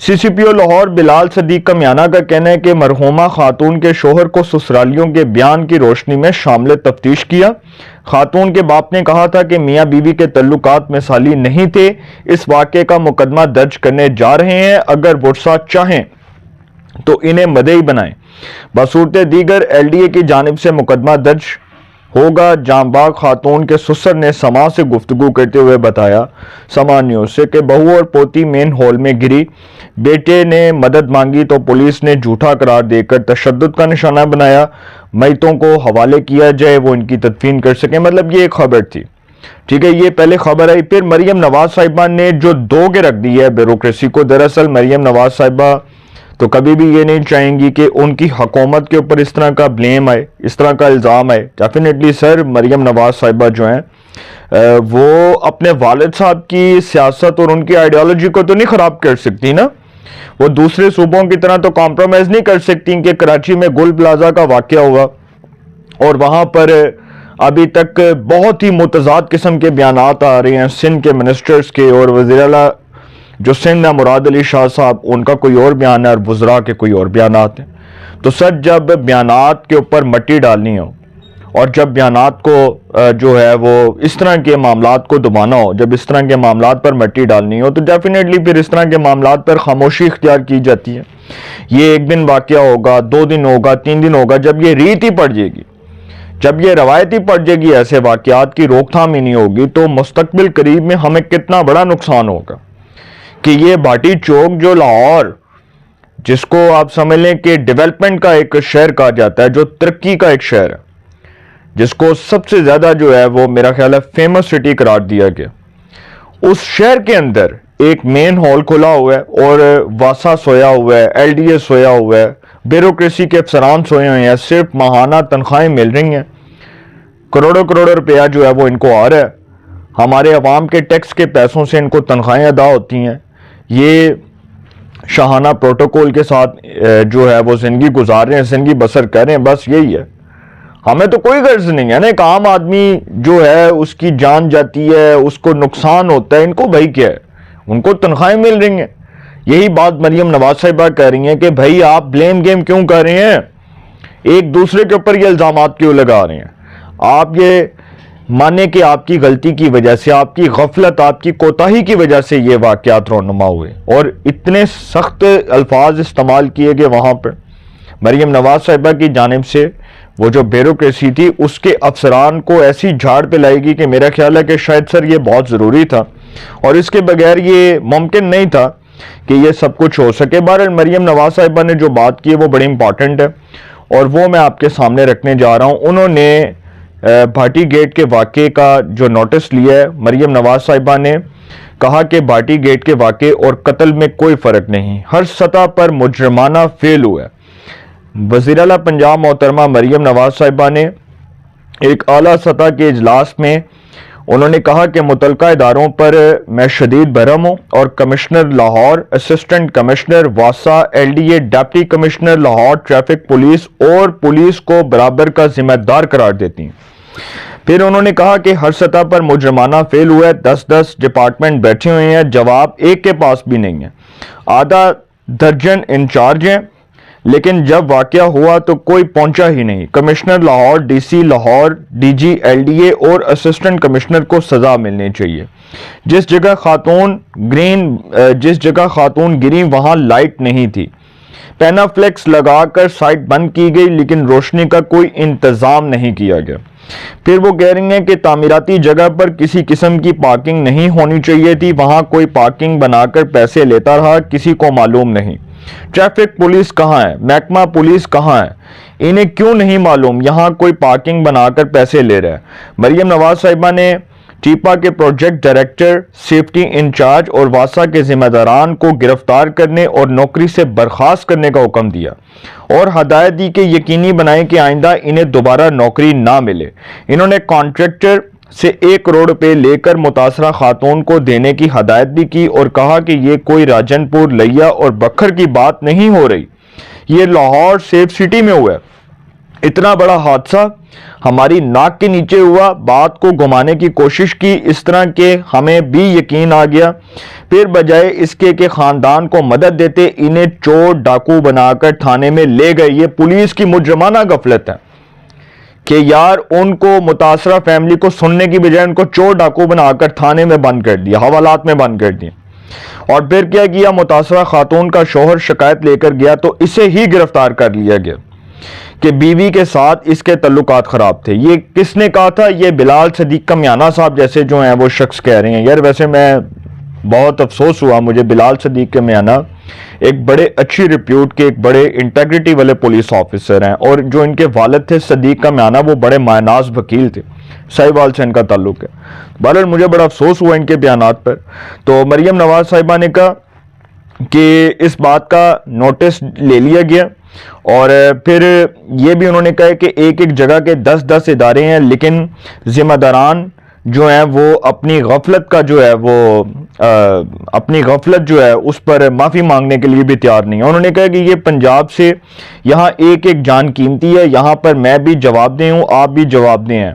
سی سی پی او لاہور بلال صدیق کمیانہ کا کہنا ہے کہ مرحومہ خاتون کے شوہر کو سسرالیوں کے بیان کی روشنی میں شامل تفتیش کیا۔ خاتون کے باپ نے کہا تھا کہ میاں بیوی کے تعلقات مثالی نہیں تھے، اس واقعے کا مقدمہ درج کرنے جا رہے ہیں، اگر ورثہ چاہیں تو انہیں مدعی بنائیں۔ بصورت دیگر ایل ڈی اے کی جانب سے مقدمہ درج ہوگا۔ جاں باغ خاتون کے سسر نے سما سے گفتگو کرتے ہوئے بتایا سما نیوز سے کہ بہو اور پوتی مین ہال میں گری، بیٹے نے مدد مانگی تو پولیس نے جھوٹا قرار دے کر تشدد کا نشانہ بنایا، میتوں کو حوالے کیا جائے وہ ان کی تدفین کر سکیں۔ مطلب یہ ایک خبر تھی، ٹھیک ہے، یہ پہلے خبر آئی، پھر مریم نواز صاحبہ نے جو دو کے رکھ دی ہے بیوروکریسی کو۔ دراصل مریم نواز صاحبہ تو کبھی بھی یہ نہیں چاہیں گی کہ ان کی حکومت کے اوپر اس طرح کا بلیم آئے، اس طرح کا الزام آئے۔ ڈیفینیٹلی سر، مریم نواز صاحبہ جو ہیں وہ اپنے والد صاحب کی سیاست اور ان کی آئیڈیالوجی کو تو نہیں خراب کر سکتی نا، وہ دوسرے صوبوں کی طرح تو کمپرومائز نہیں کر سکتی کہ کراچی میں گل پلازا کا واقعہ ہوا اور وہاں پر ابھی تک بہت ہی متضاد قسم کے بیانات آ رہے ہیں سندھ کے منسٹرز کے، اور وزیر اعلیٰ جو سندھ ہے مراد علی شاہ صاحب، ان کا کوئی اور بیان ہے اور وزراء کے کوئی اور بیانات ہیں۔ تو سر، جب بیانات کے اوپر مٹی ڈالنی ہو اور جب بیانات کو جو ہے وہ اس طرح کے معاملات کو دبانا ہو، جب اس طرح کے معاملات پر مٹی ڈالنی ہو تو ڈیفینیٹلی پھر اس طرح کے معاملات پر خاموشی اختیار کی جاتی ہے۔ یہ ایک دن واقعہ ہوگا، 2 دن ہوگا، 3 دن ہوگا، جب یہ ریت ہی پڑ جائے گی، جب یہ روایت ہی پڑ جائے گی، ایسے واقعات کی روک تھام ہی نہیں ہوگی، تو مستقبل قریب میں ہمیں کتنا بڑا نقصان ہوگا کہ یہ بھاٹی چوک جو لاہور، جس کو آپ سمجھ لیں کہ ڈیولپمنٹ کا ایک شہر کہا جاتا ہے، جو ترقی کا ایک شہر ہے، جس کو سب سے زیادہ جو ہے وہ میرا خیال ہے فیمس سٹی قرار دیا گیا، اس شہر کے اندر ایک مین ہال کھلا ہوا ہے اور واسا سویا ہوا ہے، ایل ڈی اے سویا ہوا ہے، بیوروکریسی کے افسران سوئے ہوئے ہیں، صرف ماہانہ تنخواہیں مل رہی ہیں، کروڑوں کروڑوں روپیہ جو ہے وہ ان کو آ رہا ہے، ہمارے عوام کے ٹیکس کے پیسوں سے ان کو تنخواہیں ادا ہوتی ہیں، یہ شاہانہ پروٹوکول کے ساتھ جو ہے وہ زندگی گزار رہے ہیں، زندگی بسر کر رہے ہیں، بس یہی ہے۔ ہمیں تو کوئی غرض نہیں ہے نا، ایک عام آدمی جو ہے اس کی جان جاتی ہے، اس کو نقصان ہوتا ہے، ان کو بھائی کیا ہے، ان کو تنخواہیں مل رہی ہیں۔ یہی بات مریم نواز صاحبہ کہہ رہی ہیں کہ بھائی آپ بلیم گیم کیوں کر رہے ہیں، ایک دوسرے کے اوپر یہ الزامات کیوں لگا رہے ہیں، آپ یہ مانے کہ آپ کی غلطی کی وجہ سے، آپ کی غفلت، آپ کی کوتاہی کی وجہ سے یہ واقعات رونما ہوئے، اور اتنے سخت الفاظ استعمال کیے گئے وہاں پر مریم نواز صاحبہ کی جانب سے۔ وہ جو بیوروکریسی تھی اس کے افسران کو ایسی جھاڑ پہ لائے گی کہ میرا خیال ہے کہ شاید سر یہ بہت ضروری تھا اور اس کے بغیر یہ ممکن نہیں تھا کہ یہ سب کچھ ہو سکے۔ بہرحال مریم نواز صاحبہ نے جو بات کی ہے وہ بڑی امپورٹنٹ ہے اور وہ میں آپ کے سامنے رکھنے جا رہا ہوں۔ انہوں نے بھاٹی گیٹ کے واقعے کا جو نوٹس لیا ہے، مریم نواز صاحبہ نے کہا کہ بھاٹی گیٹ کے واقعے اور قتل میں کوئی فرق نہیں، ہر سطح پر مجرمانہ فعل ہوا ہے۔ وزیر اعلیٰ پنجاب محترمہ مریم نواز صاحبہ نے ایک اعلیٰ سطح کے اجلاس میں انہوں نے کہا کہ متعلقہ اداروں پر میں شدید برہم ہوں اور کمشنر لاہور، اسسٹنٹ کمشنر واسا، L D A deputy commissioner Lahore traffic police اور پولیس کو برابر کا ذمہ دار قرار دیتی ہیں۔ پھر انہوں نے کہا کہ ہر سطح پر مجرمانہ فعل ہوا ہے، 10 ڈپارٹمنٹ بیٹھے ہوئے ہیں، جواب ایک کے پاس بھی نہیں ہے، آدھا درجن انچارج ہیں، لیکن جب واقعہ ہوا تو کوئی پہنچا ہی نہیں۔ Commissioner Lahore, D C Lahore, D G L D A اور اسسٹنٹ کمشنر کو سزا ملنی چاہیے۔ جس جگہ خاتون گری وہاں لائٹ نہیں تھی، پینا فلیکس لگا کر سائٹ بند کی گئی لیکن روشنی کا کوئی انتظام نہیں کیا گیا۔ پھر وہ کہہ رہی ہیں کہ تعمیراتی جگہ پر کسی قسم کی پارکنگ نہیں ہونی چاہیے تھی، وہاں کوئی پارکنگ بنا کر پیسے لیتا رہا، کسی کو معلوم نہیں۔ ٹریفک پولیس کہاں ہے، محکمہ پولیس کہاں ہے، انہیں کیوں نہیں معلوم یہاں کوئی پارکنگ بنا کر پیسے لے رہا ہے۔ مریم نواز صاحبہ نے ٹیپا کے پروجیکٹ ڈائریکٹر، سیفٹی انچارج اور واسا کے ذمہ داران کو گرفتار کرنے اور نوکری سے برخاست کرنے کا حکم دیا اور ہدایت دی کہ یقینی بنائیں کہ آئندہ انہیں دوبارہ نوکری نہ ملے۔ انہوں نے کانٹریکٹر سے 1 کروڑ روپے لے کر متاثرہ خاتون کو دینے کی ہدایت بھی کی اور کہا کہ یہ کوئی راجن پور، لیا اور بکھر کی بات نہیں ہو رہی، یہ لاہور سیف سٹی میں ہوا ہے۔ اتنا بڑا حادثہ ہماری ناک کے نیچے ہوا، بات کو گھمانے کی کوشش کی اس طرح کہ ہمیں بھی یقین آ گیا، پھر بجائے اس کے کہ خاندان کو مدد دیتے انہیں چور ڈاکو بنا کر تھانے میں لے گئے۔ یہ پولیس کی مجرمانہ غفلت ہے کہ یار ان کو متاثرہ فیملی کو سننے کی بجائے ان کو چور ڈاکو بنا کر تھانے میں بند کر دیا، حوالات میں بند کر دیا۔ اور پھر کیا کیا، متاثرہ خاتون کا شوہر شکایت لے کر گیا تو اسے ہی گرفتار کر لیا گیا کہ بیوی کے ساتھ اس کے تعلقات خراب تھے۔ یہ کس نے کہا تھا؟ یہ بلال صدیق کا میانہ صاحب جیسے جو ہیں وہ شخص کہہ رہے ہیں۔ یار ویسے میں بہت افسوس ہوا مجھے، بلال صدیق کے میانہ ایک بڑے اچھی ریپیوٹ کے ایک بڑے انٹیگریٹی والے پولیس آفیسر ہیں، اور جو ان کے والد تھے صدیق کا میانہ وہ بڑے مایناز وکیل تھے، ساہیوال سے ان کا تعلق ہے۔ بہرحال مجھے بڑا افسوس ہوا ان کے بیانات پر۔ تو مریم نواز صاحبہ نے کہا کہ اس بات کا نوٹس لے لیا گیا، اور پھر یہ بھی انہوں نے کہا کہ ایک ایک جگہ کے 10 ادارے ہیں، لیکن ذمہ داران جو ہیں وہ اپنی غفلت کا جو ہے وہ اپنی غفلت جو ہے اس پر معافی مانگنے کے لیے بھی تیار نہیں ہے۔ انہوں نے کہا کہ یہ پنجاب سے یہاں ایک ایک جان قیمتی ہے، یہاں پر میں بھی جواب دہ ہوں، آپ بھی جواب دہ ہیں۔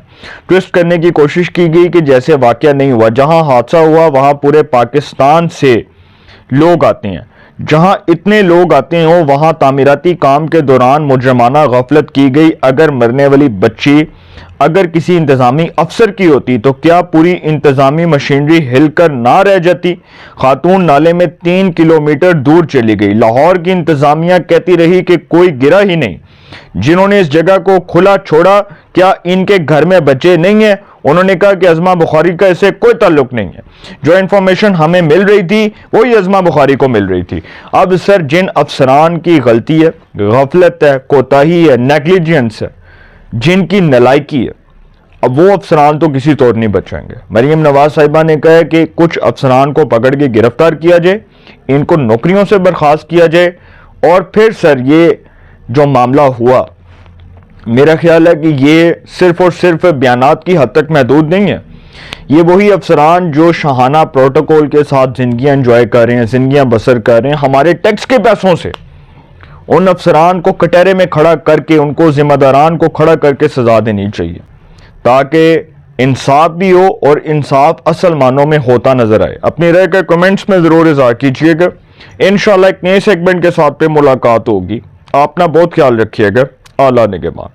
ٹویسٹ کرنے کی کوشش کی گئی کہ جیسے واقعہ نہیں ہوا، جہاں حادثہ ہوا وہاں پورے پاکستان سے لوگ آتے ہیں، جہاں اتنے لوگ آتے ہوں وہاں تعمیراتی کام کے دوران مجرمانہ غفلت کی گئی۔ اگر مرنے والی بچی اگر کسی انتظامی افسر کی ہوتی تو کیا پوری انتظامی مشینری ہل کر نہ رہ جاتی؟ خاتون نالے میں 3 کلومیٹر دور چلی گئی۔ لاہور کی انتظامیہ کہتی رہی کہ کوئی گرا ہی نہیں۔ جنہوں نے اس جگہ کو کھلا چھوڑا کیا ان کے گھر میں بچے نہیں ہیں؟ انہوں نے کہا کہ ازما بخاری کا اسے کوئی تعلق نہیں ہے، جو انفارمیشن ہمیں مل رہی تھی وہی ازما بخاری کو مل رہی تھی۔ اب سر جن افسران کی غلطی ہے، غفلت ہے، کوتاہی ہے، نیگلیجنس ہے، جن کی نالائکی ہے، اب وہ افسران تو کسی طور نہیں بچیں گے۔ مریم نواز صاحبہ نے کہا کہ کچھ افسران کو پکڑ کے گرفتار کیا جائے، ان کو نوکریوں سے برخاست کیا جائے، اور پھر سر یہ جو معاملہ ہوا میرا خیال ہے کہ یہ صرف اور صرف بیانات کی حد تک محدود نہیں ہے۔ یہ وہی افسران جو شاہانہ پروٹوکول کے ساتھ زندگیاں انجوائے کر رہے ہیں، زندگیاں بسر کر رہے ہیں ہمارے ٹیکس کے پیسوں سے، ان افسران کو کٹہرے میں کھڑا کر کے، ان کو ذمہ داران کو کھڑا کر کے سزا دینی چاہیے، تاکہ انصاف بھی ہو اور انصاف اصل معنوں میں ہوتا نظر آئے۔ اپنی رائے کا کمنٹس میں ضرور اظہار کیجیے گا۔ انشاءاللہ ایک نئے سیگمنٹ کے ساتھ پہ ملاقات ہوگی۔ آپ اپنا بہت خیال رکھیے گا۔ اعلیٰ نگہبان۔